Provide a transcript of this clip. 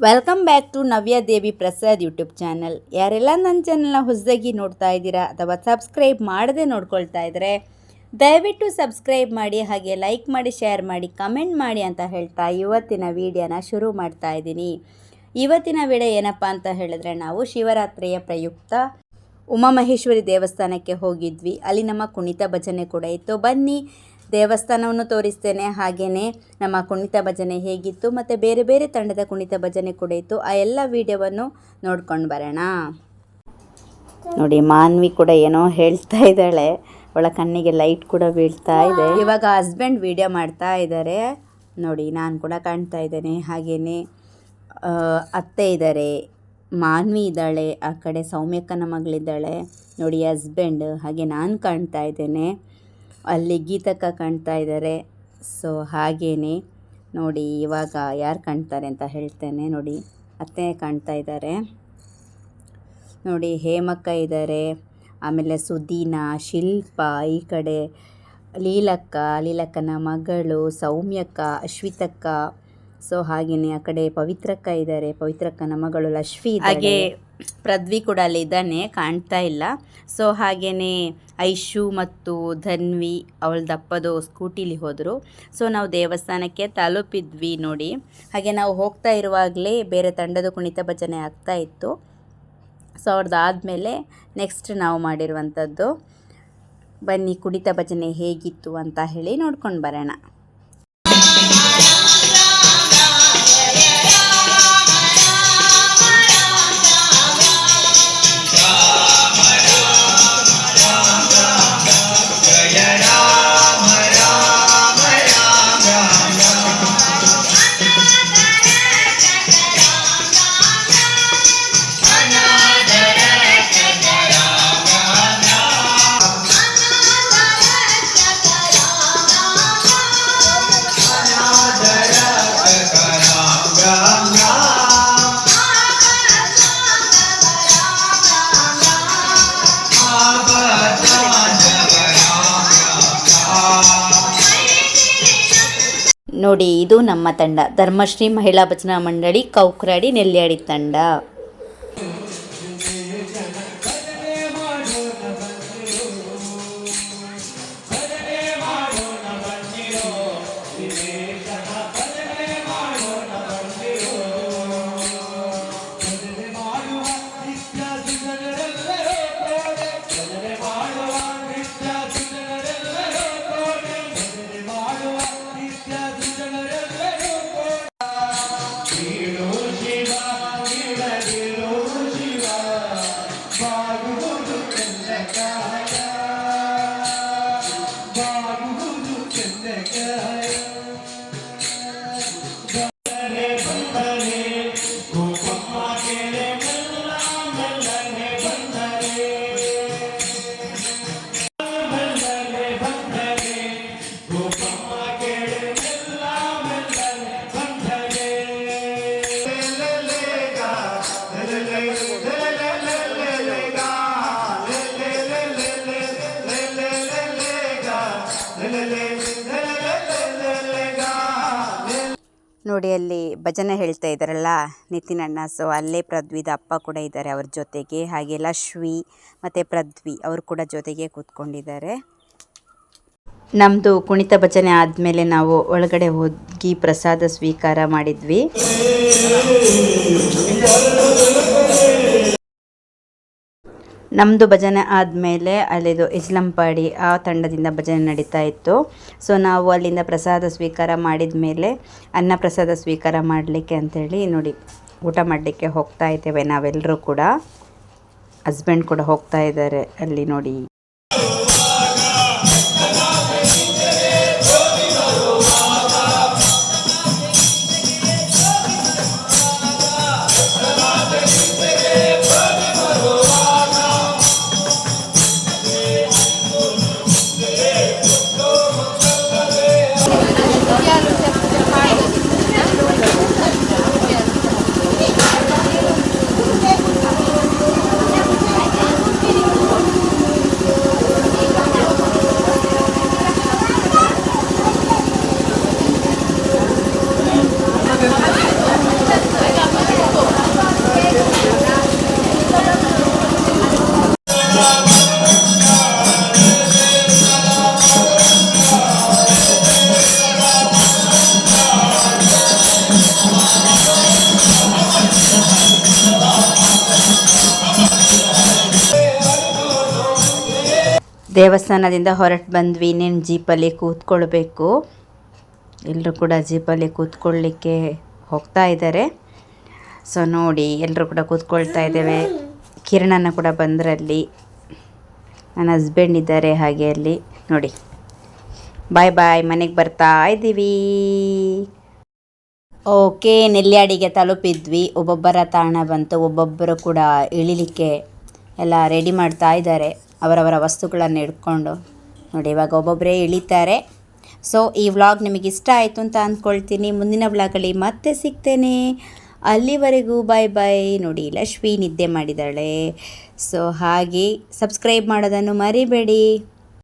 Welcome back to Navya Devi Prasad YouTube channel. ಯಾರೆಲ್ಲ ನನ್ನ ಚಾನಲ್ನ ಹೊಸದಾಗಿ ನೋಡ್ತಾ ಇದ್ದೀರಾ ಅಥವಾ ಸಬ್ಸ್ಕ್ರೈಬ್ ಮಾಡದೆ ನೋಡ್ಕೊಳ್ತಾ ಇದ್ದರೆ ದಯವಿಟ್ಟು ಸಬ್ಸ್ಕ್ರೈಬ್ ಮಾಡಿ, ಹಾಗೆ ಲೈಕ್ ಮಾಡಿ, ಶೇರ್ ಮಾಡಿ, ಕಮೆಂಟ್ ಮಾಡಿ ಅಂತ ಹೇಳ್ತಾ ಇವತ್ತಿನ ವಿಡಿಯೋನ ಶುರು ಮಾಡ್ತಾ ಇದ್ದೀನಿ. ಇವತ್ತಿನ ವಿಡಿಯೋ ಏನಪ್ಪ ಅಂತ ಹೇಳಿದ್ರೆ, ನಾವು ಶಿವರಾತ್ರಿಯ ಪ್ರಯುಕ್ತ ಉಮಾಮಹೇಶ್ವರಿ ದೇವಸ್ಥಾನಕ್ಕೆ ಹೋಗಿದ್ವಿ. ಅಲ್ಲಿ ನಮ್ಮ ಕುಣಿತ ಭಜನೆ ಕೂಡ ಇತ್ತು. ಬನ್ನಿ ದೇವಸ್ಥಾನವನ್ನು ತೋರಿಸ್ತೇನೆ, ಹಾಗೆಯೇ ನಮ್ಮ ಕುಣಿತ ಭಜನೆ ಹೇಗಿತ್ತು ಮತ್ತು ಬೇರೆ ಬೇರೆ ತಂಡದ ಕುಣಿತ ಭಜನೆ ಕೂಡ ಇತ್ತು. ಆ ಎಲ್ಲ ವಿಡಿಯೋವನ್ನು ನೋಡ್ಕೊಂಡು ಬರೋಣ. ನೋಡಿ, ಮಾನ್ವಿ ಕೂಡ ಏನೋ ಹೇಳ್ತಾ ಇದ್ದಾಳೆ, ಅವಳ ಕಣ್ಣಿಗೆ ಲೈಟ್ ಕೂಡ ಬೀಳ್ತಾ ಇದೆ. ಇವಾಗ ಹಸ್ಬೆಂಡ್ ವಿಡಿಯೋ ಮಾಡ್ತಾ ಇದ್ದಾರೆ ನೋಡಿ, ನಾನು ಕೂಡ ಕಾಣ್ತಾ ಇದ್ದೇನೆ. ಹಾಗೆಯೇ ಅತ್ತೆ ಇದ್ದಾರೆ, ಮಾನ್ವಿ ಇದ್ದಾಳೆ, ಆ ಕಡೆ ಸೌಮ್ಯಕ್ಕನ ಮಗಳಿದ್ದಾಳೆ ನೋಡಿ, ಹಸ್ಬೆಂಡ್, ಹಾಗೆ ನಾನು ಕಾಣ್ತಾ ಇದ್ದೇನೆ, ಅಲ್ಲಿ ಗೀತಕ್ಕ ಕಾಣ್ತಾ ಇದ್ದಾರೆ. ಸೊ ಹಾಗೇನೆ ನೋಡಿ, ಇವಾಗ ಯಾರು ಕಾಣ್ತಾರೆ ಅಂತ ಹೇಳ್ತೇನೆ. ನೋಡಿ, ಅತ್ತೆ ಕಾಣ್ತಾ ಇದ್ದಾರೆ ನೋಡಿ, ಹೇಮಕ್ಕ ಇದ್ದಾರೆ, ಆಮೇಲೆ ಸುದೀನಾ, ಶಿಲ್ಪ, ಈ ಕಡೆ ಲೀಲಕ್ಕನ ಮಗಳು ಸೌಮ್ಯಕ್ಕ, ಅಶ್ವಿತಕ್ಕ. ಸೊ ಹಾಗೆಯೇ ಆ ಕಡೆ ಪವಿತ್ರಕ್ಕ ಇದ್ದಾರೆ, ಪವಿತ್ರಕ್ಕನ ಮಗಳು ಲಕ್ಷ್ಮಿ, ಹಾಗೆ ಪೃಥ್ವಿ ಕೂಡ ಅಲ್ಲಿ ಇದ್ದಾನೆ, ಕಾಣ್ತಾ ಇಲ್ಲ. ಸೊ ಹಾಗೆಯೇ ಐಶು ಮತ್ತು ಧನ್ವಿ, ಅವಳ ದಪ್ಪದು ಸ್ಕೂಟಿಲಿ ಹೋದರು. ಸೊ ನಾವು ದೇವಸ್ಥಾನಕ್ಕೆ ತಲುಪಿದ್ವಿ ನೋಡಿ. ಹಾಗೆ ನಾವು ಹೋಗ್ತಾ ಇರುವಾಗಲೇ ಬೇರೆ ತಂಡದ ಕುಣಿತ ಭಜನೆ ಆಗ್ತಾ ಇತ್ತು. ಸೊ ಅವ್ರದ್ದಾದಮೇಲೆ ನೆಕ್ಸ್ಟ್ ನಾವು ಮಾಡಿರುವಂಥದ್ದು. ಬನ್ನಿ ಕುಣಿತ ಭಜನೆ ಹೇಗಿತ್ತು ಅಂತ ಹೇಳಿ ನೋಡ್ಕೊಂಡು ಬರೋಣ. ನೋಡಿ, ಇದು ನಮ್ಮ ತಂಡ, ಧರ್ಮಶ್ರೀ ಮಹಿಳಾ ಭಜನಾ ಮಂಡಳಿ ಕೌಕ್ರಾಡಿ ನೆಲ್ಯಾಡಿ ತಂಡ. ನೋಡಿ, ಅಲ್ಲಿ ಭಜನೆ ಹೇಳ್ತಾ ಇದ್ದಾರಲ್ಲ ನಿತಿನ್ ಅಣ್ಣ. ಸೊ ಅಲ್ಲೇ ಪೃಥ್ವಿದ ಅಪ್ಪ ಕೂಡ ಇದ್ದಾರೆ ಅವ್ರ ಜೊತೆಗೆ, ಹಾಗೆ ಲಕ್ಷ್ಮಿ ಮತ್ತು ಪೃಥ್ವಿ ಅವರು ಕೂಡ ಜೊತೆಗೆ ಕೂತ್ಕೊಂಡಿದ್ದಾರೆ. ನಮ್ಮದು ಕುಣಿತ ಭಜನೆ ಆದಮೇಲೆ ನಾವು ಒಳಗಡೆ ಹೋಗಿ ಪ್ರಸಾದ ಸ್ವೀಕಾರ ಮಾಡಿದ್ವಿ. ನಮ್ಮದು ಭಜನೆ ಆದಮೇಲೆ ಅಲ್ಲಿದು ಇಸ್ಲಂಪಾಡಿ ಆ ತಂಡದಿಂದ ಭಜನೆ ನಡೀತಾ ಇತ್ತು. ಸೊ ನಾವು ಅಲ್ಲಿಂದ ಪ್ರಸಾದ ಸ್ವೀಕಾರ ಮಾಡಿದ ಮೇಲೆ ಅನ್ನ ಪ್ರಸಾದ ಸ್ವೀಕಾರ ಮಾಡಲಿಕ್ಕೆ ಅಂಥೇಳಿ ನೋಡಿ ಊಟ ಮಾಡಲಿಕ್ಕೆ ಹೋಗ್ತಾ ಇದ್ದೇವೆ ನಾವೆಲ್ಲರೂ ಕೂಡ. ಹಸ್ಬೆಂಡ್ ಕೂಡ ಹೋಗ್ತಾ ಇದ್ದಾರೆ ಅಲ್ಲಿ ನೋಡಿ. ದೇವಸ್ಥಾನದಿಂದ ಹೊರಟು ಬಂದ್ವಿ, ಇನ್ನೇನು ಜೀಪಲ್ಲಿ ಕೂತ್ಕೊಳ್ಬೇಕು. ಎಲ್ಲರೂ ಕೂಡ ಜೀಪಲ್ಲಿ ಕೂತ್ಕೊಳ್ಳಿಕ್ಕೆ ಹೋಗ್ತಾ ಇದ್ದಾರೆ. ಸೊ ನೋಡಿ, ಎಲ್ಲರೂ ಕೂಡ ಕೂತ್ಕೊಳ್ತಾ ಇದ್ದೇವೆ. ಕಿರಣನ ಕೂಡ ಬಂದರಲ್ಲಿ, ನನ್ನ ಹಸ್ಬೆಂಡ್ ಇದ್ದಾರೆ ಹಾಗೆ ಅಲ್ಲಿ ನೋಡಿ. ಬಾಯ್ ಬಾಯ್, ಮನೆಗೆ ಬರ್ತಾ ಇದ್ದೀವಿ. ಓಕೆ, ನೆಲ್ಯಾಡಿಗೆ ತಲುಪಿದ್ವಿ. ಒಬ್ಬೊಬ್ಬರ ತಾಣ ಬಂತು, ಒಬ್ಬೊಬ್ಬರು ಕೂಡ ಇಳಿಲಿಕ್ಕೆ ಎಲ್ಲ ರೆಡಿ ಮಾಡ್ತಾ ಇದ್ದಾರೆ ಅವರವರ ವಸ್ತುಗಳನ್ನು ಇಟ್ಕೊಂಡು. ನೋಡಿ, ಇವಾಗ ಒಬ್ಬೊಬ್ಬರೇ ಇಳಿತಾರೆ. ಸೊ ಈ ವ್ಲಾಗ್ ನಿಮಗೆ ಇಷ್ಟ ಆಯಿತು ಅಂತ ಅಂದ್ಕೊಳ್ತೀನಿ. ಮುಂದಿನ ವ್ಲಾಗಲ್ಲಿ ಮತ್ತೆ ಸಿಗ್ತೇನೆ. ಅಲ್ಲಿವರೆಗೂ ಬಾಯ್ ಬಾಯ್. ನೋಡಿ, ಲಕ್ಷ್ಮಿ ನಿದ್ದೆ ಮಾಡಿದ್ದಾಳೆ. ಸೊ ಹಾಗೆ ಸಬ್ಸ್ಕ್ರೈಬ್ ಮಾಡೋದನ್ನು ಮರಿಬೇಡಿ.